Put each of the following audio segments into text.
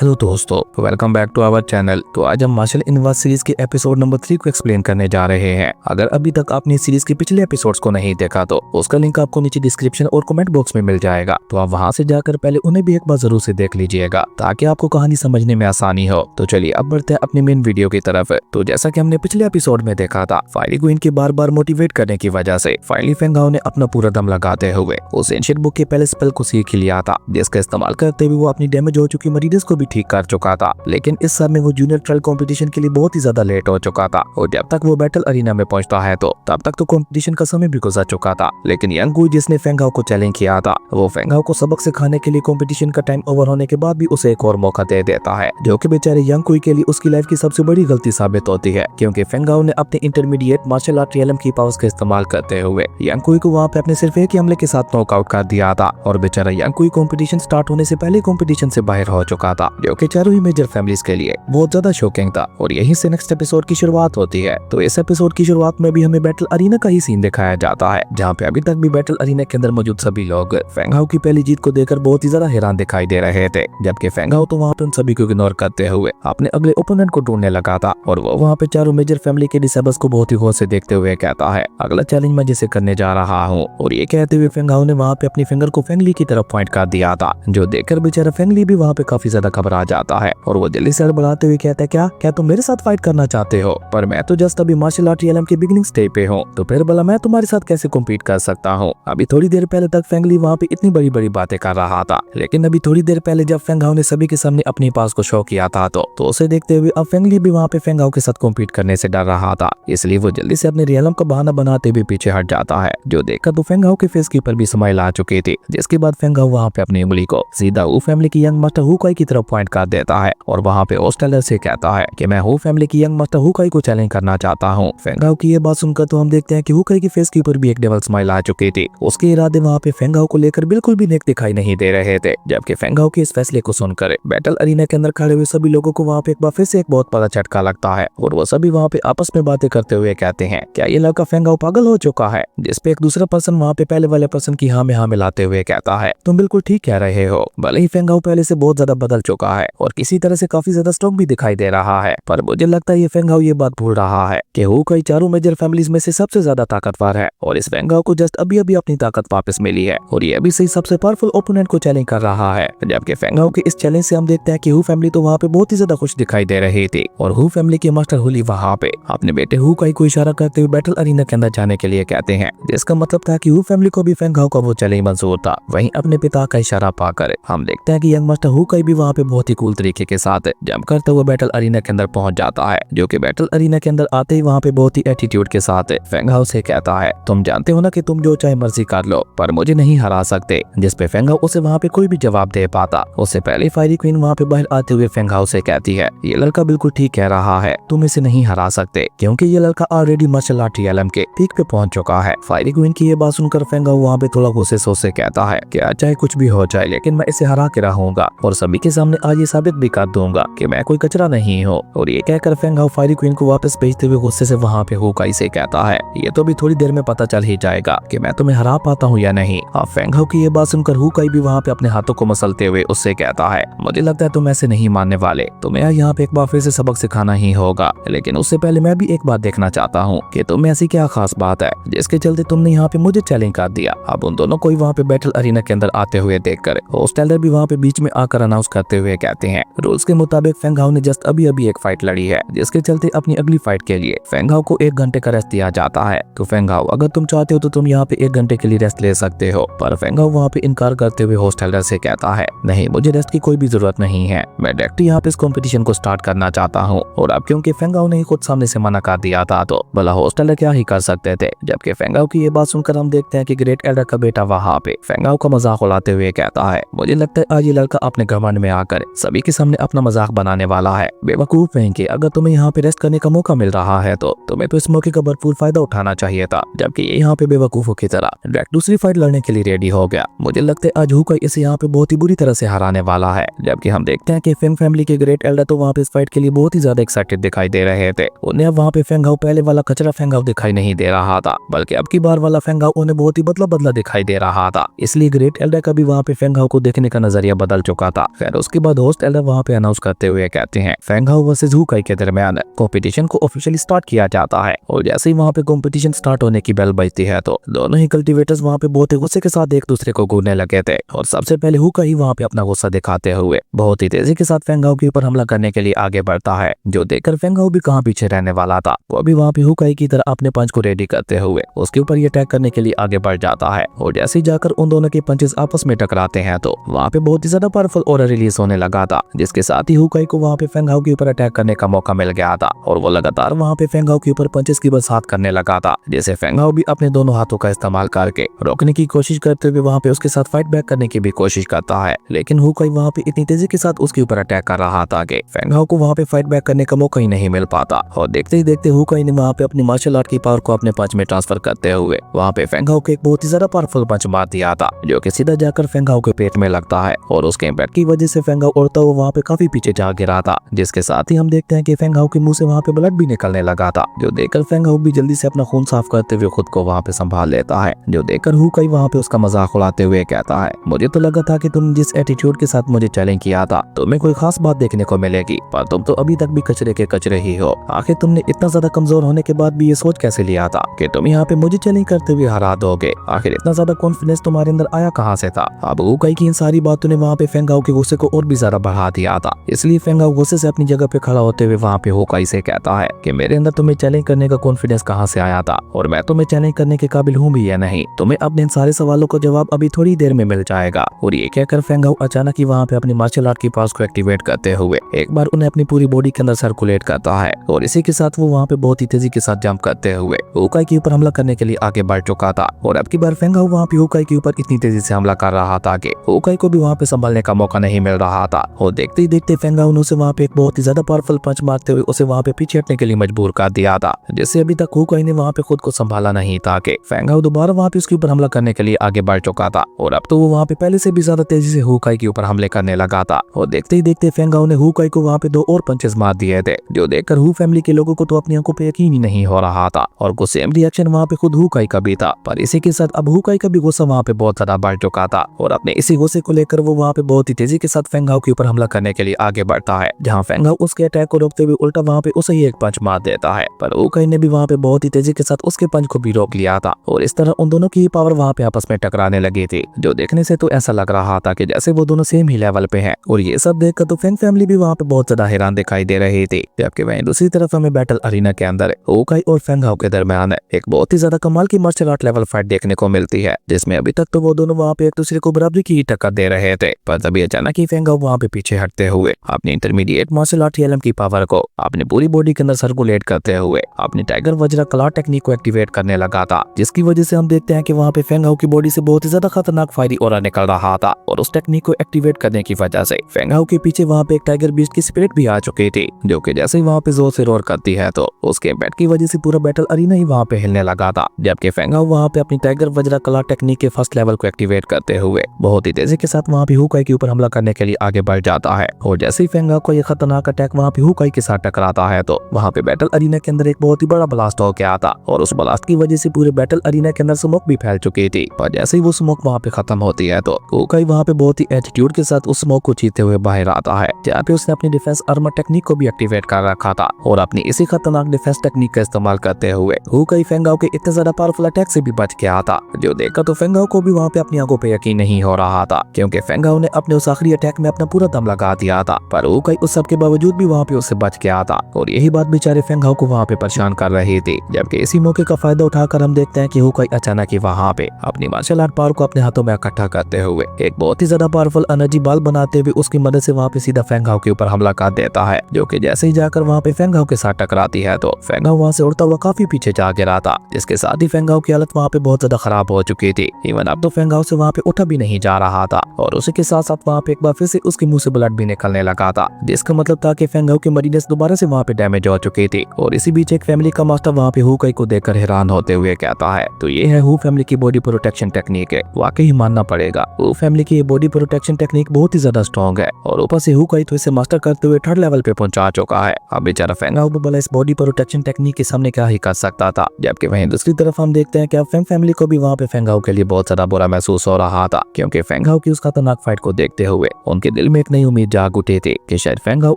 Hello दोस्तों, welcome back to our channel. तो आज हम मार्शल इनवर्स सीरीज के एपिसोड नंबर 3 को एक्सप्लेन करने जा रहे हैं। अगर अभी तक आपने इस सीरीज के पिछले एपिसोड्स को नहीं देखा तो उसका लिंक आपको नीचे डिस्क्रिप्शन और कमेंट बॉक्स में मिल जाएगा, तो आप वहां से जाकर पहले उन्हें भी एक बार जरूर से देख लीजिएगा ताकि आपको कहानी समझने में आसानी हो। तो चलिए अब बढ़ते हैं अपनी मेन वीडियो की तरफ। तो जैसा की हमने पिछले एपिसोड में देखा था, फायरी क्वीन के बार बार मोटिवेट करने की वजह से फाइनली फेंग हाओ ने अपना पूरा दम लगाते हुए उस एंशिएंट बुक के पहले स्पेल को सीख लिया था, जिसका इस्तेमाल करते हुए वो अपनी डैमेज हो चुकी मरीज को भी ठीक कर चुका था। लेकिन इस समय वो जूनियर ट्रायल कंपटीशन के लिए बहुत ही ज्यादा लेट हो चुका था और जब तक वो बैटल अरीना में पहुंचता है तो तब तक तो कंपटीशन का समय भी गुजर चुका था। लेकिन यंग गुई जिसने फेंग हाओ को चैलेंज किया था, वो फेंग हाओ को सबक सिखाने के लिए कंपटीशन का टाइम ओवर होने के बाद भी उसे एक और मौका दे देता है, जो कि बेचारे यंग गुई के लिए उसकी लाइफ की सबसे बड़ी गलती साबित होती है, क्योंकि फेंग हाओ ने अपने इंटरमीडिएट मार्शल आर्ट रियलम की पावर्स का इस्तेमाल करते हुए यंग गुई को वहां पे अपने सिर्फ एक ही हमले के साथ नॉकआउट कर दिया था। और बेचारा यंग गुई कंपटीशन स्टार्ट होने से पहले कंपटीशन से बाहर हो चुका था, जो कि चारों ही मेजर फैमिलीज के लिए बहुत ज्यादा शॉकिंग था। और यहीं से नेक्स्ट एपिसोड की शुरुआत होती है। तो इस एपिसोड की शुरुआत में भी हमें बैटल अरीना का ही सीन दिखाया जाता है, जहाँ पे अभी तक भी बैटल अरीना के अंदर मौजूद सभी लोग फेंग हाओ की पहली जीत को देखकर बहुत ही ज्यादा हैरान दिखाई दे रहे थे, जबकि फेंग हाओ तो वहाँ पे उन सभी को इग्नोर करते हुए अपने अगले ओपोनेंट को ढूंढने लगा था। और वो वहाँ पे चारों मेजर फैमिली के डिसेबल्स को बहुत ही गौर से देखते हुए कहता है, अगला चैलेंज मैं जिसे करने जा रहा हूँ। और ये कहते हुए फेंग हाओ ने वहाँ पे अपनी फिंगर को फेंग ली की तरफ पॉइंट कर दिया था, जो देखकर बेचारा फेंग ली भी वहाँ पे काफी ज्यादा घबरा जाता है। और वो जल्दी से बढ़ाते हुए कहता है, क्या तुम मेरे साथ फाइट करना चाहते हो? पर मैं तो जस्ट अभी मार्शल आर्ट रियलम के बिगिनिंग स्टेज पे हूँ, तो फिर भला मैं तुम्हारे साथ कैसे कम्पीट कर सकता हूँ? अभी थोड़ी देर पहले तक फेंग ली वहाँ पे इतनी बड़ी बड़ी बातें कर रहा था, लेकिन अभी थोड़ी देर पहले जब फेंग हाओ ने सभी के सामने अपनी पास को शो किया था तो उसे देखते हुए अब फेंग ली भी वहाँ पे फेंग हाओ के साथ कम्पीट करने से डर रहा था। इसलिए वो जल्दी से अपने रियलम का बहाना बनाते हुए पीछे हट जाता है, जो देखकर तो फेंग हाओ के फेस के ऊपर भी स्माइल आ चुकी थी। जिसके बाद फेंग हाओ वहाँ पे अपनी उंगली को सीधा हू फैमिली की यंग मास्टर हुकाई की तरफ पॉइंट कर देता है और वहाँ पे होस्टेलर से कहता है कि मैं हू फैमिली की यंग मास्टर हुकाई को चैलेंज करना चाहता हूँ। फेंग हाओ की ये बात सुनकर तो हम देखते हैं कि हुकाई के फेस के ऊपर भी एक डेवल स्माइल आ चुकी थी। उसके इरादे वहाँ पे फेंग हाओ को लेकर बिल्कुल भी नेक दिखाई नहीं दे रहे थे, जबकि फेंग हाओ के इस फैसले को सुनकर बैटल अरीना के अंदर खड़े हुए सभी लोगों को वहाँ पे एक बार फिर से एक बहुत बड़ा झटका लगता है और वो सभी वहाँ पे आपस में बातें करते हुए कहते हैं, क्या ये लड़का फेंग हाओ पागल हो चुका है? जिसपे एक दूसरा पर्सन वहाँ पे पहले वाले पर्सन की हाँ में हाँ मिलाते हुए कहता है, तुम बिल्कुल ठीक कह रहे हो। भले ही फेंग हाओ पहले से बहुत ज्यादा बदल चुका है और किसी तरह से काफी ज्यादा स्ट्रॉन्ग भी दिखाई दे रहा है, पर मुझे लगता है ये फेंग हाओ ये बात भूल रहा है कि हुकाई चारों मेजर फैमिलीज में से सबसे ज्यादा ताकतवर है और इस फेंग हाओ को जस्ट अभी अभी अपनी ताकत वापस मिली है और ये अभी से सबसे पावरफुल ओपोनेंट को चैलेंज कर रहा है। जबकि फेंग हाओ के इस चैलेंज से हम देखते हैं कि हू फैमिली तो वहाँ पे बहुत ही ज्यादा खुश दिखाई दे रही थी और हू फैमिली के मास्टर हुली वहाँ पे अपने बेटे हुकाई को इशारा करते हुए बैटल अरीना के अंदर जाने के लिए कहते हैं, जिसका मतलब था कि हू फैमिली को भी फेंग हाओ का वो चैलेंज मंजूर था। वहीं अपने पिता का इशारा पाकर हम देखते हैं कि यंग मास्टर हुकाई भी वहाँ पे बहुत ही कूल तरीके के साथ जंप करते हुए बैटल अरीना के अंदर पहुंच जाता है, जो कि बैटल अरीना के अंदर आते ही वहाँ पे बहुत ही एटीट्यूड के साथ फेंग हाओ से कहता है, तुम जानते हो ना कि तुम जो चाहे मर्जी कर लो पर मुझे नहीं हरा सकते। जिसपे फेंग हाओ उसे वहाँ पे कोई भी जवाब दे पाता। उससे पहले फायरी क्वीन वहाँ पे बाहर आते हुए फेंग हाओ से कहती है, ये लड़का बिल्कुल ठीक कह रहा है, तुम इसे नहीं हरा सकते क्योंकि ये लड़का ऑलरेडी मार्शल आर्ट रियलम के पीक पे पहुंच चुका है। फायरी क्वीन की ये बात सुनकर फेंग हाओ वहाँ पे थोड़ा गुस्से से कहता है कि चाहे कुछ भी हो जाए लेकिन मैं इसे हरा के रहूंगा और सभी के सामने आज ये साबित भी कर दूंगा कि मैं कोई कचरा नहीं हूँ। और ये कहकर फेंग हाओ फायरी क्वीन को वापस भेजते हुए गुस्से से वहाँ पे हुकाई से कहता है, ये तो अभी थोड़ी देर में पता चल ही जाएगा कि मैं तुम्हें हरा पाता हूँ या नहीं। अब फेंग हाओ की ये बात सुनकर हुकाई भी वहाँ पे अपने हाथों को मसलते हुए उससे कहता है, मुझे लगता है तुम ऐसे नहीं मानने वाले, तुम्हें यहाँ पे एक बार फिर से सबक सिखाना ही होगा, लेकिन उससे पहले मैं भी एक बात देखना चाहता हूँ कि तुम में ऐसी क्या खास बात है जिसके चलते तुमने यहाँ पे मुझे चैलेंज कर दिया। अब उन दोनों को वहाँ पे बैटल अरीना के अंदर आते हुए देखकर होस्टेलर भी वहाँ पे बीच में आकर अनाउंस करते हुए कहते हैं, रूल्स के मुताबिक फेंग हाओ ने जस्ट अभी अभी एक फाइट लड़ी है, जिसके चलते अपनी अगली फाइट के लिए फेंग हाओ को 1 घंटे का रेस्ट दिया जाता है। तो फेंग हाओ अगर तुम चाहते हो तो तुम यहाँ पे 1 घंटे के लिए रेस्ट ले सकते हो। पर फेंग हाओ वहाँ पे इनकार करते हुए होस्टेलर से कहता है, नहीं मुझे रेस्ट की कोई भी जरूरत नहीं है, मैं डायरेक्ट यहाँ पे इस कॉम्पिटिशन को स्टार्ट करना चाहता हूँ। और अब क्योंकि फेंग हाओ ने खुद सामने से मना कर दिया था तो भला होस्टेलर क्या ही कर सकते थे। जबकि फेंग हाओ की ये बात सुनकर हम देखते हैं कि ग्रेट एल्डर का बेटा वहाँ पे फेंग हाओ का मजाक उड़ाते हुए कहता है, मुझे लगता है आज ये लड़का अपने घमंड में आकर सभी के सामने अपना मजाक बनाने वाला है। बेवकूफ फेंग, अगर तुम्हें यहाँ पे रेस्ट करने का मौका मिल रहा है तो तुम्हें तो इस मौके का भरपूर फायदा उठाना चाहिए था। जबकि ये यहाँ पे बेवकूफों की तरह डायरेक्ट दूसरी फाइट लड़ने के लिए रेडी हो गया। मुझे लगता है आज हुकाई इसे यहाँ पे बहुत ही बुरी तरह से हराने वाला है। जबकि हम देखते हैं कि फेंग फैमिली के ग्रेट एल्डर तो वहाँ पे इस फाइट के लिए बहुत ही ज्यादा एक्साइटेड दिखाई दे रहे थे। उन्हें अब वहाँ पे फेंग हाओ पहले वाला कचरा फेंग हाओ दिखाई नहीं दे रहा था, बल्कि अब की बार वाला फेंग हाओ उन्हें बहुत ही बदला दिखाई दे रहा था। इसलिए ग्रेट एल्डर का भी वहाँ पे फेंग हाओ को देखने का नजरिया बदल चुका था। खैर उसके बाद बाद होस्ट एल्डर वहाँ पे अनाउंस करते हुए कहते हैं फेंगहाओ वर्सेस हुकाई के दरमियान कंपटीशन को ऑफिशियली स्टार्ट किया जाता है। और जैसे ही वहाँ पे कंपटीशन स्टार्ट होने की बेल बजती है तो दोनों ही कल्टीवेटर्स वहाँ पे बहुत ही गुस्से के साथ एक दूसरे को घूरने लगे थे। और सबसे पहले हुकाई वहाँ पे अपना गुस्सा दिखाते हुए बहुत ही तेजी के साथ फेंगहाओ के ऊपर हमला करने के लिए आगे बढ़ता है, जो देखकर फेंगहाओ भी कहाँ पीछे रहने वाला था। वो भी वहाँ पे हुकाई की तरह अपने पंच को रेडी करते हुए उसके ऊपर ये अटैक करने के लिए आगे बढ़ जाता है। और जैसे ही जाकर उन दोनों के पंचेस आपस में टकराते हैं तो वहाँ पे बहुत ही ज्यादा पावरफुल ऑरा रिलीज होने लगा था, जिसके साथ ही हुकाई को वहाँ पे फेंगहाओ के ऊपर अटैक करने का मौका मिल गया था। और वो लगातार वहाँ पे फेंगहाओ के ऊपर पंचेस की बरसात करने लगा था, जिसे फेंगहाओ भी अपने दोनों हाथों का इस्तेमाल करके रोकने की कोशिश करते हुए वहाँ पे उसके साथ फाइट बैक करने की भी कोशिश करता है। लेकिन हुकाई वहाँ पे इतनी तेजी के साथ उसके ऊपर अटैक कर रहा था कि फेंगहाओ को वहाँ पे फाइट बैक करने का मौका ही नहीं मिल पाता। और देखते ही देखते हुकाई ने वहाँ पे अपनी मार्शल आर्ट की पावर को अपने पंच में ट्रांसफर करते हुए वहाँ पे फेंगहाओ को एक बहुत ही ज्यादा पावरफुल पंच मार दिया था, जो कि सीधा जाकर फेंगहाओ के पेट में लगता है। और उसके इम्पैक्ट की वजह से फेंगहाओ उड़ता हुआ वहाँ पे काफी पीछे जा गिरा था, जिसके साथ ही हम देखते हैं कि फेंगहाओ के मुंह से वहाँ पे ब्लड भी निकलने लगा था, जो देखकर फेंगहाओ भी जल्दी से अपना खून साफ करते हुए खुद को वहाँ पे संभाल लेता है। जो देखकर हुकाई वहाँ पे उसका मजाक उड़ाते हुए कहता है मुझे तो लगा था कि तुम जिस एटीट्यूड के साथ मुझे चैलेंज किया था तुम्हें कोई खास बात देखने को मिलेगी, पर तुम तो अभी तक भी कचरे के कचरे ही हो। आखिर तुमने इतना ज्यादा कमजोर होने के बाद भी ये सोच कैसे लिया था कि तुम यहाँ पे मुझे चैलेंज करते हुए हरा दोगे? आखिर इतना ज्यादा कॉन्फिडेंस तुम्हारे अंदर आया कहाँ से था? अब हुकाई की इन सारी बातों ने वहाँ पे फेंगहाओ के गुस्से को और भी ज्यादा बढ़ा दिया था, इसलिए फेंगहाओ गुस्से से अपनी जगह पे खड़ा होते हुए वहाँ पे हुकाई से कहता है कि मेरे अंदर तुम्हें चैलेंज करने का कॉन्फिडेंस कहाँ से आया था और मैं तुम्हें चैलेंज करने के काबिल हूँ भी या नहीं? तुम्हें अपने इन सारे सवालों का जवाब अभी थोड़ी देर में मिल जाएगा। और ये कहकर फेंगहाओ अचानक ही वहाँ पे अपनी मार्शल आर्ट की पावर्स को एक्टिवेट करते हुए एक बार उन्हें अपनी पूरी बॉडी के अंदर सर्कुलेट करता है। और इसी के साथ वो वहाँ पे बहुत ही तेजी के साथ जंप करते हुए हुकाई के ऊपर हमला करने के लिए आगे बढ़ चुका था। और अब की बार फेंगहाओ वहाँ पे हुकाई के ऊपर इतनी तेजी से हमला कर रहा था कि हुकाई को भी वहाँ पे संभालने का मौका नहीं मिल रहा था। और देखते ही देखते फेंगहाओ ने उसे वहाँ पे एक बहुत ही ज्यादा पावरफुल पंच मारते हुए उसे वहाँ पे पीछे हटने के लिए मजबूर कर दिया था, जिससे अभी तक हुकाई ने वहाँ पे खुद को संभाला नहीं था कि फेंगहाओ दोबारा वहाँ पे उसके ऊपर हमला करने के लिए आगे बढ़ चुका था। और अब तो वो वहाँ पे पहले से भी ज्यादा तेजी से हुकाई के ऊपर हमले करने लगा था। और देखते ही देखते फेंगहाओ ने हुकाई को वहाँ पे 2 और पंचेस मार दिए थे, जो देखकर हु फैमिली के लोगों को तो अपनी आंखों पे यकीन ही नहीं हो रहा था। और कुछ सेम रिएक्शन वहाँ पे खुद हुकाई का भी था, पर इसी के साथ अब हुकाई का भी गुस्सा वहाँ पे बहुत ज्यादा बढ़ चुका था। और अपने इसी गुस्से को लेकर वो वहाँ पे बहुत ही तेजी के साथ फेंगहाओ के ऊपर हमला करने के लिए आगे बढ़ता है, जहाँ फेंगहाओ उसके अटैक को रोकते हुए उल्टा वहाँ पे उसे ही एक पंच मार देता है। पर हुकाई ने भी वहाँ पे बहुत ही तेजी के साथ उसके पंच को भी रोक लिया था। और इस तरह उन दोनों की पावर वहाँ पे आपस में टकराने लगी थी, जो देखने से तो ऐसा लग रहा था कि जैसे वो दोनों सेम ही लेवल पे हैं। और ये सब देखकर तो फेंग फैमिली भी वहाँ पे बहुत ज्यादा हैरान दिखाई दे रही थी। जबकि वहीं दूसरी तरफ हमें बैटल अरीना के अंदर हुकाई और फेंगहाओ के दरमियान एक बहुत ही ज्यादा कमाल की मार्शल आर्ट लेवल फाइट देखने को मिलती है, जिसमें अभी तक तो वो दोनों वहाँ पे एक दूसरे को बराबरी की टक्कर दे रहे थे। पर तभी अचानक ही फेंगहाओ वहाँ पे पीछे हटते हुए अपनी इंटरमीडिएट मार्शल आर्ट एलएम की पावर को अपनी पूरी बॉडी के अंदर सर्कुलेट करते हुए अपनी टाइगर वज्रा क्लॉ टेक्निक को एक्टिवेट करने लगा था, जिसकी वजह से हम देखते हैं कि वहाँ पे फेंगहाओ की बॉडी से बहुत ही ज्यादा खतरनाक फायरी ऑरा निकल रहा था। और उस टेक्निक को एक्टिवेट करने की वजह से फेंगहाओ के पीछे वहाँ पे एक टाइगर बीस्ट की स्पिरिट भी आ चुकी थी, जो कि जैसे ही वहाँ पे जोर से रोर करती है तो उसके इम्पैक्ट की वजह से पूरा बैटल अरीना ही वहाँ पे हिलने लगा था। जबकि फेंगहाओ वहाँ पे अपनी टाइगर वज्रा क्लॉ टेक्निक के फर्स्ट लेवल को एक्टिवेट करते हुए बहुत ही तेजी के साथ वहाँ पे हुकाई के ऊपर हमला करने के लिए आगे बढ़ जाता है। और जैसे ही फेंगहाओ को ये खतरनाक अटैक वहाँ पे हुकाई के साथ टकराता है तो वहाँ पे बैटल अरीना के अंदर एक बहुत ही बड़ा ब्लास्ट हो गया था। और उस ब्लास्ट की वजह से पूरे बैटल अरीना के अंदर स्मोक भी फैल चुकी थी। पर जैसे ही वो स्मोक वहाँ पे खत्म होती है तो हुकाई वहाँ पे बहुत ही एटीट्यूड के साथ उस स्मोक को चीते हुए बाहर आता है, जहाँ पे उसने अपनी डिफेंस आर्मर टेक्निक को भी एक्टिवेट कर रखा था। और अपनी इसी खतरनाक डिफेंस टेक्निक का इस्तेमाल करते हुए हुकाई फेंगहाओ के इतने ज्यादा पावरफुल अटैक से भी बच गया था, जो देखकर तो फेंगहाओ को भी वहाँ पे अपनी आंखों पे यकीन नहीं हो रहा था, क्योंकि फेंगहाओ ने अपने उस आखिरी अटैक में अपना पूरा दम लगा दिया था। पर हुकाई उस सब के बावजूद भी वहाँ पे उससे बच गया था। और यही बात बेचारे फेंगहाओ को वहाँ पे परेशान कर रही थी। जबकि इसी मौके का फायदा उठाकर हम देखते हैं कि हुकाई अचानक ही वहाँ पे अपनी मार्शल आर्ट पावर को अपने हाथों में इकट्ठा करते हुए एक बहुत ही ज्यादा पावरफुल एनर्जी बॉल बनाते हुए उसकी मदद से वहाँ पे सीधा फेंगहाओ के ऊपर हमला कर देता है, जो कि जैसे ही जाकर वहाँ पे फेंगहाओ के साथ टकराती है तो फेंगहाओ वहाँ से उड़ता हुआ काफी पीछे जा गिरा था, जिसके साथ ही फेंगहाओ की हालत वहाँ पे बहुत ज्यादा खराब हो चुकी थी। इवन अब तो फेंगहाओ से वहाँ पे उठा भी नहीं जा रहा था। और उसी के साथ साथ वहाँ पे एक बार फिर से उसके मुंह से ब्लड भी निकलने लगा था, जिसका मतलब था कि फेंगहाओ की मरीनेस दोबारा से वहाँ पे डैमेज हो चुकी थी। और इसी बीच एक फैमिली का मास्टर वहाँ पे हुकाई को देखकर हैरान होते हुए कहता है तो ये है हु फैमिली की बॉडी प्रोटेक्शन टेक्निक है। वाकई ही मानना पड़ेगा, हु फैमिली की ये बॉडी प्रोटेक्शन टेक्निक बहुत ही ज्यादा स्ट्रॉन्ग है। और ऊपर से हुकाई तो इसे मास्टर करते हुए 3rd लेवल पे पहुंचा चुका है। अब बेचारा फेंगहाओ भला इस बॉडी प्रोटेक्शन टेक्निक के सामने क्या ही कर सकता था। जबकि वहीं दूसरी तरफ हम देखते हैं कि अब फेंग फैमिली को भी वहाँ पे फेंगहाओ के लिए बहुत ज्यादा बुरा महसूस हो रहा था, क्योंकि फेंगहाओ की उस खतरनाक फाइट को देखते हुए उनके दिल में एक नई उम्मीद जाग उठी थी कि शायद फेंग हाओ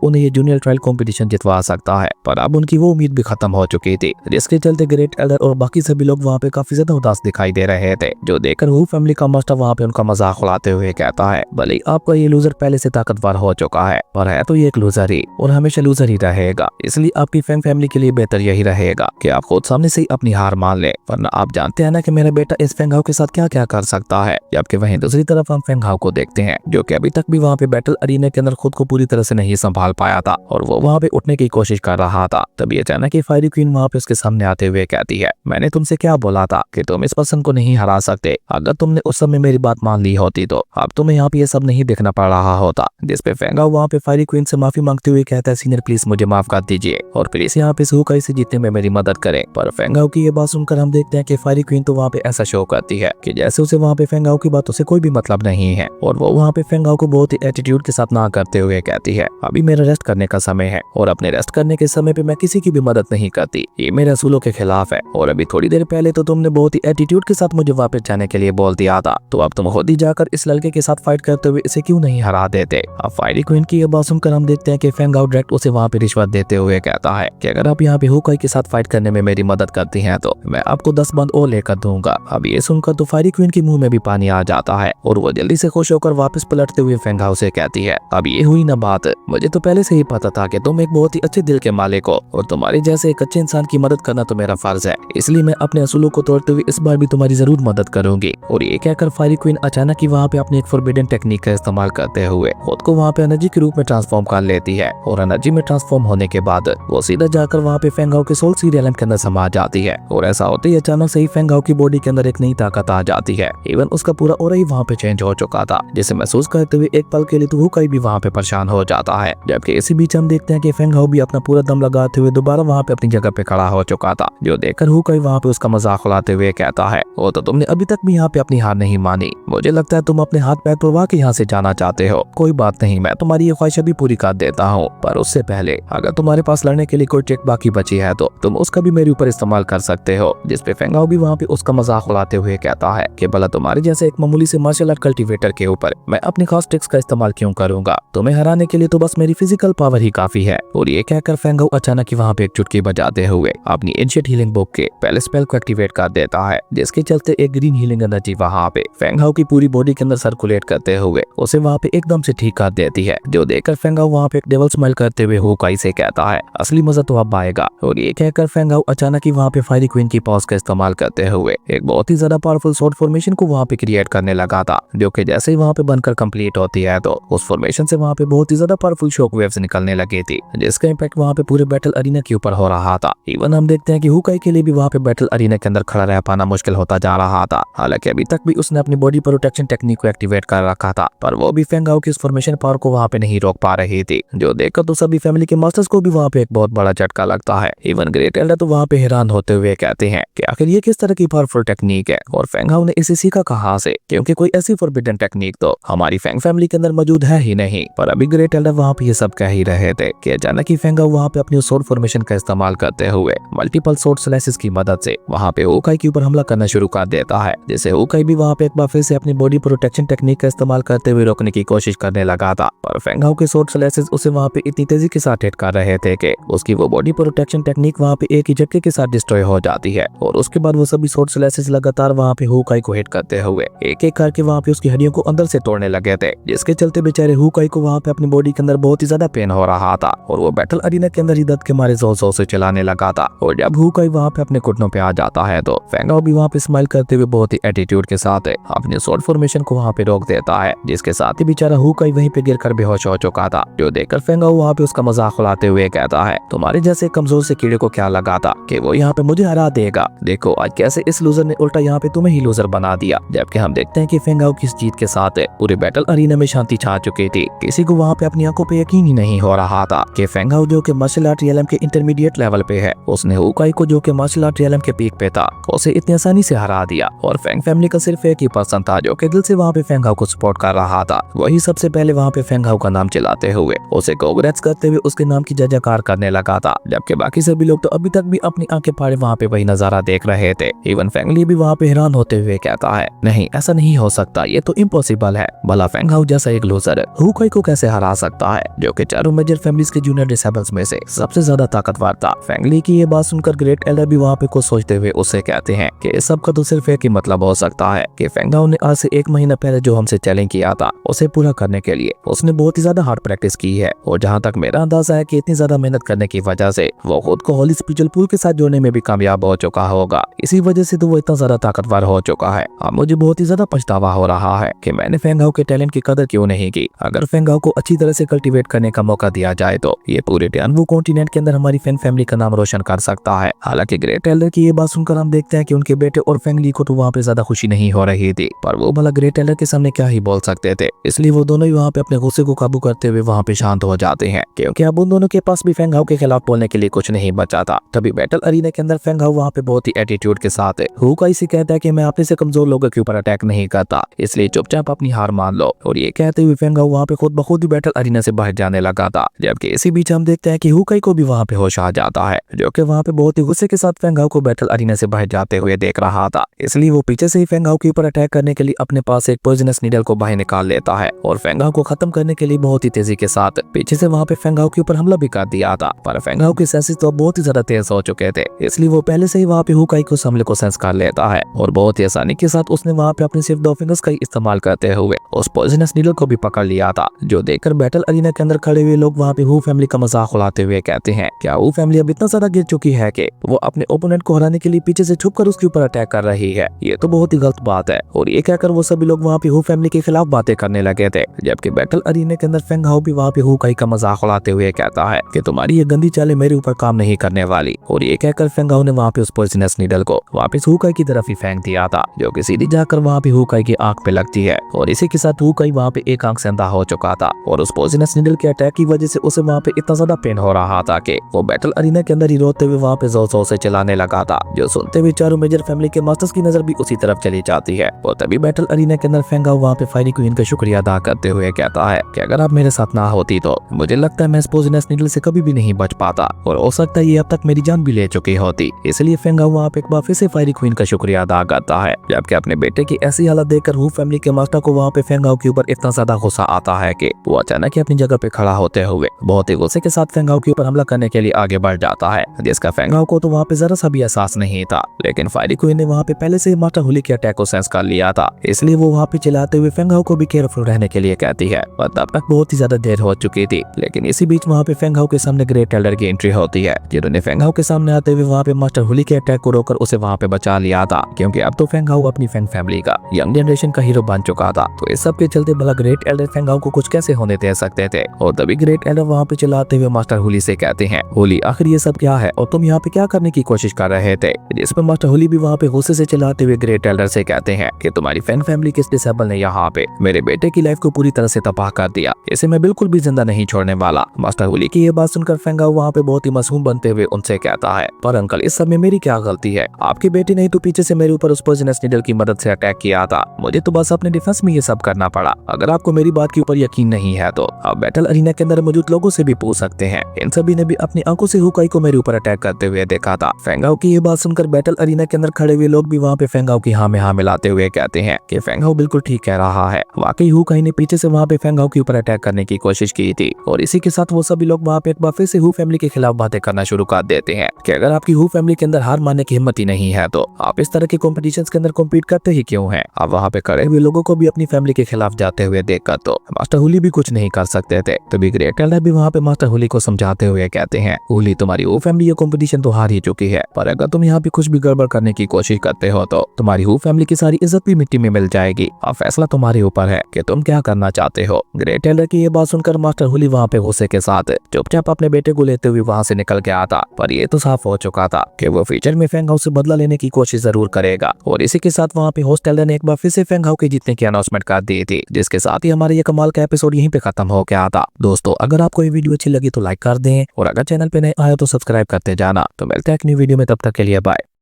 उन्हें ये जूनियर ट्रायल कंपटीशन जितवा सकता है, पर अब उनकी वो उम्मीद भी खत्म हो चुकी थी, जिसके चलते ग्रेट एल्डर और बाकी सभी लोग वहाँ पे काफी ज्यादा उदास दिखाई दे रहे थे, जो देखकर हू फैमिली का मास्टर वहाँ पे उनका मजाक उड़ाते हुए कहता है, भले आपका ये लूजर पहले से ताकतवर हो चुका है, पर है तो ये एक लूजर ही और हमेशा लूजर ही रहेगा, इसलिए आपकी फेंग फैमिली के लिए बेहतर यही रहेगा कि आप खुद सामने से ही अपनी हार मान ले, वरना आप जानते हैं ना कि मेरा बेटा इस फेंग हाओ के साथ क्या क्या कर सकता है। जबकि वहीं दूसरी तरफ हम फेंग हाओ को देखते हैं, जो कि अभी तक भी वहाँ पे बैटल अरीना के अंदर खुद को पूरी तरह से नहीं संभाल पाया था और वो वहाँ पे उठने की कोशिश कर रहा था। तभी अचानक फायरी क्वीन वहाँ पे उसके सामने आते हुए कहती है, मैंने तुमसे क्या बोला था कि तुम इस पर्सन को नहीं हरा सकते, अगर तुमने उस समय मेरी बात मान ली होती तो अब तुम्हें यहाँ पे ये सब नहीं देखना पड़ रहा होता। जिसपे फेंग हाओ वहाँ पे फायरी क्वीन से माफी मांगते हुए कहता है, सीनियर प्लीज मुझे माफ कर दीजिए और प्लीज यहाँ पे हुकाई से जीतने में मेरी मदद करें। पर फेंग हाओ की ये बात सुनकर हम देखते हैं कि फायरी क्वीन तो वहाँ पे ऐसा शो करती है कि जैसे उसे वहाँ पे फेंग हाओ की बातों से कोई भी मतलब नहीं है और वो वहाँ पे फेंग हाओ को बहुत ही एटीट्यूड के साथ ना करते हुए कहती है, अभी मेरा रेस्ट करने का समय है और अपने रेस्ट करने के समय पे मैं किसी की भी मदद नहीं करती, ये मेरे असूलों के खिलाफ है और अभी थोड़ी देर पहले तो तुमने बहुत ही एटीट्यूड के साथ मुझे वापस जाने के लिए बोल दिया था, तो अब तुम खुद ही जाकर इस लड़के के साथ फाइट करते हुए इसे क्यों नहीं हरा देते। अब फायरी क्वीन की ये बात सुनकर हम देखते हैं कि फेंग हाओ डायरेक्ट उसे वहाँ पे रिश्वत देते हुए कहता है कि अगर आप यहाँ पे हुकाई के साथ फाइट करने में मेरी मदद करती हैं तो मैं आपको 10 बंद और लेकर दूंगा। अब ये सुनकर तो फायरी क्वीन के मुंह में भी पानी आ जाता है और वो जल्दी से खुश होकर वापस पलटते हुए फेंग हाओ से कहती है, अब ये हुई ना बात, मुझे तो पहले से ही पता था कि तुम एक बहुत ही अच्छे दिल के मालिक हो और तुम्हारे जैसे एक अच्छे इंसान की मदद करना तो मेरा फर्ज है, इसलिए मैं अपने असूलों को तोड़ते हुए इस बार भी तुम्हारी जरूर मदद करूंगी। और ये कहकर फायरी क्वीन अचानक ही वहाँ पे अपनी एक फॉरबिडन टेक्निक का इस्तेमाल करते हुए खुद को वहाँ पे एनर्जी के रूप में ट्रांसफॉर्म कर लेती है और एनर्जी में ट्रांसफॉर्म होने के बाद वो सीधा जाकर वहाँ पे फेंग हाओ के सोल सी रियलम के अंदर समा जाती है और ऐसा होते ही अचानक से ही फेंग हाओ की बॉडी के अंदर एक नई ताकत आ जाती है। इवन उसका पूरा ऑरा ही वहाँ पे चेंज हो चुका था, जिसे महसूस करते हुए एक पल के लिए तो हुकाई भी वहाँ पे परेशान हो जाता है। जबकि इसी बीच हम देखते हैं कि फेंग हाओ भी अपना पूरा दम लगाते हुए दोबारा वहाँ पे अपनी जगह पे खड़ा हो चुका था, जो देखकर हुकाई वहाँ पे उसका मजाक उड़ाते हुए कहता है, वो तो तुमने अभी तक भी यहाँ पे अपनी हार नहीं मानी, मुझे लगता है तुम अपने हाथ पैर तोड़वा के यहाँ से जाना चाहते हो। कोई बात नहीं, मैं तुम्हारी ये ख्वाहिश भी पूरी कर देता हूँ, पर उससे पहले अगर तुम्हारे पास लड़ने के लिए कोई ट्रिक बाकी बची है तो तुम उसका भी मेरे ऊपर इस्तेमाल कर सकते हो। जिसपे फेंग हाओ भी वहाँ पे उसका मजाक उड़ाते हुए कहता है कि भला तुम्हारे जैसे एक मामूली से मार्शल आर्ट कल्टीवेटर के ऊपर मैं अपनी खास ट्रिक्स का इस्तेमाल क्यों करूंगा, तुम्हें हराने के लिए तो बस मेरी फिजिकल पावर ही काफी है। और ये कहकर फेंग हाओ अचानक ही वहाँ पे एक चुटकी बजाते हुए अपनी एंशिएंट हीलिंग बुक के पहले स्पेल को एक्टिवेट कर देता है, जिसके चलते एक ग्रीन हीलिंग एनर्जी वहाँ पे फेंग हाओ की पूरी बॉडी के अंदर सर्कुलेट करते हुए उसे वहाँ पे एकदम से ठीक कर देती है, जो देखकर फेंग हाओ वहाँ पे एक डेविल स्माइल करते हुए हुकाई से कहता है, असली मजा तो अब आएगा। और ये कहकर फेंग हाओ अचानक ही वहाँ पे फायरी क्वीन की पावर्स का इस्तेमाल करते हुए एक बहुत ही ज्यादा पावरफुल शॉर्ट फॉर्मेशन को वहाँ पे क्रिएट करने लगा था, जो कि जैसे ही वहाँ पे बनकर कंप्लीट होती है तो उस फॉर्मेशन से वहाँ पे बहुत ही ज्यादा पावरफुल शॉक वेव्स निकलने लगी थी, जिसका इम्पैक्ट वहाँ पे पूरे बैटल अरीना के ऊपर हो रहा था। इवन हम देखते हैं कि हुकाई के लिए भी वहाँ पे बैटल अरीना के अंदर खड़ा रह पाना मुश्किल होता जा रहा था। हालांकि अभी तक भी उसने अपनी बॉडी प्रोटेक्शन टेक्निक को एक्टिवेट कर रखा था, पर वो भी फेंग हाओ की इस फॉर्मेशन पावर को वहाँ पे नहीं रोक पा रही थी, जो देखकर तो सभी फैमिली के मास्टर्स को भी वहाँ पे एक बहुत बड़ा झटका लगता है। इवन ग्रेट एल्डर तो वहाँ पे हैरान होते हुए कहते हैं कि आखिर ये किस तरह की पावरफुल टेक्निक है और फेंग हाओ ने इसे सीखा कहाँ से, क्योंकि कोई ऐसी फॉरबिडन टेक्निक तो हमारी फेंग फैमिली के अंदर मौजूद है ही नहीं। पर अभी ग्रेट एल्डर वहाँ पे ये सब कह ही रहे थे कि अचानक ही फेंग हाओ वहाँ पे अपनी स्वॉर्ड फॉर्मेशन का इस्तेमाल करते हुए मल्टीपल स्वॉर्ड स्लैशेस की मदद से वहाँ पे हुकाई के ऊपर हमला करना शुरू कर देता है, जिससे हुकाई भी वहाँ पे एक बार फिर से अपनी बॉडी प्रोटेक्शन टेक्निक का इस्तेमाल करते हुए रोकने की कोशिश करने लगा था। पर फेंग हाओ के स्वॉर्ड स्लैशेस उसे वहाँ पे इतनी तेजी के साथ हिट कर रहे थे कि उसकी वो बॉडी प्रोटेक्शन टेक्निक वहाँ पे एक ही झटके के साथ डिस्ट्रॉय हो जाती है और उसके बाद वो सभी स्वॉर्ड स्लैशेस लगातार वहाँ पे हुकाई को हिट करते हुए एक एक करके वहाँ पे उसकी हड्डियों को अंदर से तोड़ने लगे थे, जिसके चलते बेचारे हुकाई को वहाँ पे अपनी बॉडी के अंदर बहुत ही ज्यादा पेन हो रहा था और वो बैटल अरीना के अंदर ही दर्द के मारे जोर जोर से चिल्लाने लगा था। और जब हुकाई वहाँ पे अपने घुटनों पे आ जाता है तो फेंग हाओ भी वहाँ पे स्माइल करते हुए बहुत ही एटीट्यूड के साथ अपने स्वॉर्ड फॉर्मेशन को वहाँ पे रोक देता है, जिसके साथ ही बेचारा हुकाई वहीं पे गिरकर बेहोश हो चुका था, जो देखकर फेंग हाओ वहाँ पे उसका मजाक उड़ाते हुए कहता है, तुम्हारे जैसे कमजोर से कीड़े को क्या लगा था कि वो यहाँ पे मुझे हरा देगा, देखो आज कैसे इस लूजर ने उल्टा यहाँ पे तुम्हें ही लूजर बना दिया। जबकि हम देखते हैं कि फेंग हाओ की इस जीत के साथ पूरे बैटल अरीना में शांति छा चुकी थी। किसी को वहाँ पे अपनी आंखों पे यकीन ही नहीं हो रहा था कि फेंग हाओ जो कि मार्शल आर्ट रियलम के इंटरमीडिएट लेवल पे है, उसने हुकाई को जो कि मार्शल आर्ट रियलम के पीक पे था उसे इतनी आसानी से हरा दिया। और फेंग फैमिली का सिर्फ एक ही पर्सन था जो कि दिल से वहाँ पे फेंग हाओ को सपोर्ट कर रहा था, वही सबसे पहले वहाँ पे फेंग हाओ का नाम चिल्लाते हुए उसे कांग्रेट्स करते हुए उसके नाम की जय जयकार करने लगा था। जबकि बाकी सभी लोग तो अभी तक भी अपनी आंखें फाड़े वहाँ पे वही नजारा देख रहे थे। इवन फेंग ली भी वहाँ पे हैरान होते हुए कहता है, नहीं ऐसा नहीं हो सकता, ये तो इम्पॉसिबल है, भला फेंग हाओ जैसा एक एक लूजर हुकाई को कैसे हरा सकता है, जो कि चारों मेजर फैमिलीज के जूनियर डिसेबल्स में से सबसे ज्यादा ताकतवर था। फैंगली की ये बात सुनकर ग्रेट एल्डर भी वहाँ पे कुछ सोचते हुए उससे कहते हैं कि इस सब का तो सिर्फ एक ही मतलब हो सकता है कि फेंगाओ ने आज से 1 महीना पहले जो हमसे चैलेंज किया था उसे पूरा करने के लिए उसने बहुत ही ज्यादा हार्ड प्रैक्टिस की है, और जहाँ तक मेरा अंदाजा है कि इतनी ज्यादा मेहनत करने की वजह से वो खुद को होली स्पिरिचुअल पूल के साथ जोड़ने में भी कामयाब हो चुका होगा। इसी वजह से तो वो इतना ज्यादा ताकतवर हो चुका है। अब मुझे बहुत ही ज्यादा पछतावा हो रहा है कि मैंने फेंगाओ के टैलेंट की कदर क्यों नहीं की। अगर फेंगाओ को अच्छी तरह से कल्टीवेट करने का मौका दिया जाए तो ये पूरे टियानवू कॉन्टिनेंट के अंदर हमारी फैन फैमिली का नाम रोशन कर सकता है। हालांकि ग्रेट एल्डर की ये बात सुनकर हम देखते हैं कि उनके बेटे और फैंगली को तो वहाँ पे ज्यादा खुशी नहीं हो रही थी, पर वो भला ग्रेट एल्डर के सामने क्या ही बोल सकते थे। इसलिए वो दोनों ही वहाँ पे अपने गुस्से को काबू करते हुए वहाँ पे शांत हो जाते हैं, क्योंकि अब उन दोनों के पास भी फेंगाओ के खिलाफ बोलने के लिए कुछ नहीं बचा था। तभी बैटल अरीना के अंदर फेंगाओ वहाँ पे बहुत ही एटीट्यूड के साथ हुकाई से कहता है कि मैं अपने से कमजोर लोगों के ऊपर अटैक नहीं करता, इसलिए चुपचाप अपनी हार मान लो। और ये कहते हुए फेंगाओ वहाँ पे खुद बखुद ही बैटल अरीना से बाहर जाने लगा था। जबकि इसी बीच हम देखते हैं कि हुकाई को भी वहाँ पे होश आ जाता है, जो कि वहाँ पे बहुत ही गुस्से के साथ फेंगाओ को बैटल अरीना से बाहर जाते हुए देख रहा था। इसलिए वो पीछे से ही फेंगाओ के ऊपर अटैक करने के लिए अपने पास एक पॉइजनस नीडल को बाहर निकाल लेता है और फेंगाओ को खत्म करने के लिए बहुत ही तेजी के साथ पीछे से वहाँ पे फेंगाओ के ऊपर हमला भी कर दिया था। पर फेंगाओ के सेंसेस तो बहुत ही ज्यादा तेज हो चुके थे, इसलिए वो पहले से ही वहाँ पे हुकाई को हमले को सेंस कर लेता है और बहुत ही आसानी के साथ उसने वहाँ पे अपने सिर्फ 2 फिंगर्स का इस्तेमाल करते हुए उस पॉइजनस नीडल को भी पकड़ लिया था। जो देखकर बैटल अरीना के अंदर खड़े हुए लोग वहाँ पे हु फैमिली का मजाक उड़ाते हुए कहते हैं क्या हु फैमिली अब इतना ज्यादा गिर चुकी है कि वो अपने ओपोनेंट को हराने के लिए पीछे से छुपकर उसके ऊपर अटैक कर रही है। ये तो बहुत ही गलत बात है। और ये कहकर वो सभी लोग वहाँ पे हु फैमिली के खिलाफ बातें करने लगे थे। जबकि बैटल अरीना के अंदर फेंगाओ भी वहाँ पे हुकाई का मजाक उड़ाते हुए कहता है कि तुम्हारी ये गंदी चालें मेरे ऊपर काम नहीं करने वाली। और ये कहकर फेंगाओ ने वहाँ पे उस पॉइजनस नीडल को वापस हुकाई की तरफ ही फेंक दिया था, जो कि सीधी जाकर वहाँ पे हुकाई की आंख पे लगती है। और इसी के साथ हुकाई वहाँ पे एक आंख से अंधा हो चुका था और उस पॉइजनस नीडल के अटैक की वजह से उसे वहाँ पे इतना ज्यादा पेन हो रहा था कि वो बैटल अरीना के अंदर ही रोते हुए वहाँ पे जोर जोर से चिल्लाने लगा था। जो सुनते हुए चारों मेजर फैमिली के मास्टर्स की नजर भी उसी तरफ चली जाती है। और तभी बैटल अरीना के अंदर फेंगाओ वहाँ पे फायरी क्वीन का शुक्रिया अदा करते हुए कहता है कि अगर आप मेरे साथ ना होती तो मुझे लगता है मैं इस पॉइजनस नीडल से कभी भी नहीं बच पाता और हो सकता है ये अब तक मेरी जान भी ले चुकी होती। इसलिए फेंगाओ वहाँ पे एक बार फिर से फायरी क्वीन का शुक्रिया अदा करता है। जबकि अपने बेटे की ऐसी हालत देखकर हु फैमिली के मास्टर को वहाँ पे फेंगाओ के ऊपर इतना ज्यादा गुस्सा आता है कि वो अचानक ही अपनी जगह पे खड़ा होते हुए बहुत ही गुस्से के साथ फेंगाओ के ऊपर हमला करने के लिए आगे बढ़ जाता है, जिसका फेंगाओ को तो वहाँ पे जरा सा भी एहसास नहीं था। लेकिन फायरी क्वीन ने वहाँ पे पहले से ही मास्टर हुली के अटैक को सेंस कर लिया था, इसलिए वो वहाँ पे चिल्लाते हुए फेंगाओ को भी केयरफुल रहने के लिए कहती है। और तब तक बहुत ही ज्यादा देर हो चुकी थी। लेकिन इसी बीच वहाँ पे फेंगाओ के सामने ग्रेट एल्डर की एंट्री होती है, जिन्होंने फेंगाओ के सामने आते हुए वहाँ पे मास्टर हुली के अटैक को रोककर उसे वहाँ पे बचा लिया था, क्योंकि अब तो फेंगाओ अपनी फैंग फैमिली का यंग जनरेशन का हीरो बन चुका था। तो इस सब के चलते भला ग्रेट एल्डर फेंगाओ को कुछ कैसे होने दे सकते थे। और तभी ग्रेट एल्डर वहाँ पे चिल्लाते हुए मास्टर हुली से कहते हैं, हुली आखिर ये सब क्या है और तुम यहाँ पे क्या करने की कोशिश कर रहे थे। जिस पर मास्टर हुली भी वहाँ पे गुस्से से चिल्लाते हुए ग्रेट एल्डर से कहते हैं कि तुम्हारी फैन फैमिली के डिसेबल ने यहाँ पे मेरे बेटे की लाइफ को पूरी तरह से तबाह कर दिया, इसे मैं बिल्कुल भी जिंदा नहीं छोड़ने वाला। मास्टर हुली की ये बात सुनकर फेंगाओ वहाँ पे बहुत ही मासूम बनते हुए उनसे कहता है, पर अंकल इस सब में मेरी क्या गलती है, आपकी बेटी ने तो पीछे से मेरे ऊपर उस पॉइजनस नीडल की मदद से अटैक किया था, मुझे तो बस अपने डिफेंस में ये सब करना पड़ा। अगर आपको मेरी बात के ऊपर यकीन नहीं है तो आप बैटल अरीना के अंदर मौजूद लोगों से भी पूछ सकते हैं। इन सभी ने भी अपनी आंखों से हुकाई को मेरे ऊपर अटैक करते हुए देखा था। फेंगाओ की ये बात सुनकर बैटल अरीना के अंदर खड़े हुए लोग भी वहाँ पे फेंगाओ की हाँ में हाँ मिलाते हुए कहते हैं कि फेंगाओ बिल्कुल ठीक कह रहा है। वाकई हुकाई ने पीछे से वहाँ पे फेंगाओ के ऊपर अटैक करने की कोशिश की थी। और इसी के साथ वो सभी लोग वहाँ पे एक बार फिर से हु फैमिली के खिलाफ बातें करना शुरू कर देते हैं कि अगर आपकी हु फैमिली के अंदर हार मानने की हिम्मत ही नहीं है तो आप इस तरह के कॉम्पिटिशन्स के अंदर कॉम्पीट करते ही क्यों हैं। अब वहाँ पे खड़े हुए लोगों को भी अपनी फैमिली के खिलाफ जाते हुए देखकर तो मास्टर हुली भी कुछ नहीं कर सकते थे। तभी ग्रेट एल्डर भी वहाँ पे मास्टर हुली को समझाते हुए कहते हैं, हुली तुम्हारी हु फैमिली ये कॉम्पिटिशन तो हार ही चुकी है, पर अगर तुम यहाँ पे कुछ भी गड़बड़ करने की कोशिश करते हो तो तुम्हारी हु फैमिली की सारी इज्जत भी मिट्टी में मिल जाएगी। अब फैसला तुम्हारे ऊपर है कि तुम क्या करना चाहते हो। ग्रेट एल्डर की ये बात सुनकर मास्टर हुली वहाँ पे गुस्से के साथ चुपचाप अपने बेटे को लेते हुए वहाँ से निकल गया था। पर ये तो साफ हो चुका था कि वो फ्यूचर में फेंगाओ से बदला लेने की कोशिश जरूर करेगा। और इसी के साथ वहाँ पे होस्ट एल्डर ने एक बार फिर से फेंगाओ के जीतने की अनाउंसमेंट कर दी थी, जिसके साथ ही हमारे ये कमाल का एपिसोड यहीं पे खत्म हो गया था। दोस्तों अगर आपको ये वीडियो अच्छी लगी तो लाइक कर दें और अगर चैनल पे नए आए तो सब्सक्राइब करते जाना। तो मिलते हैं एक न्यू वीडियो में, तब तक के लिए बाय।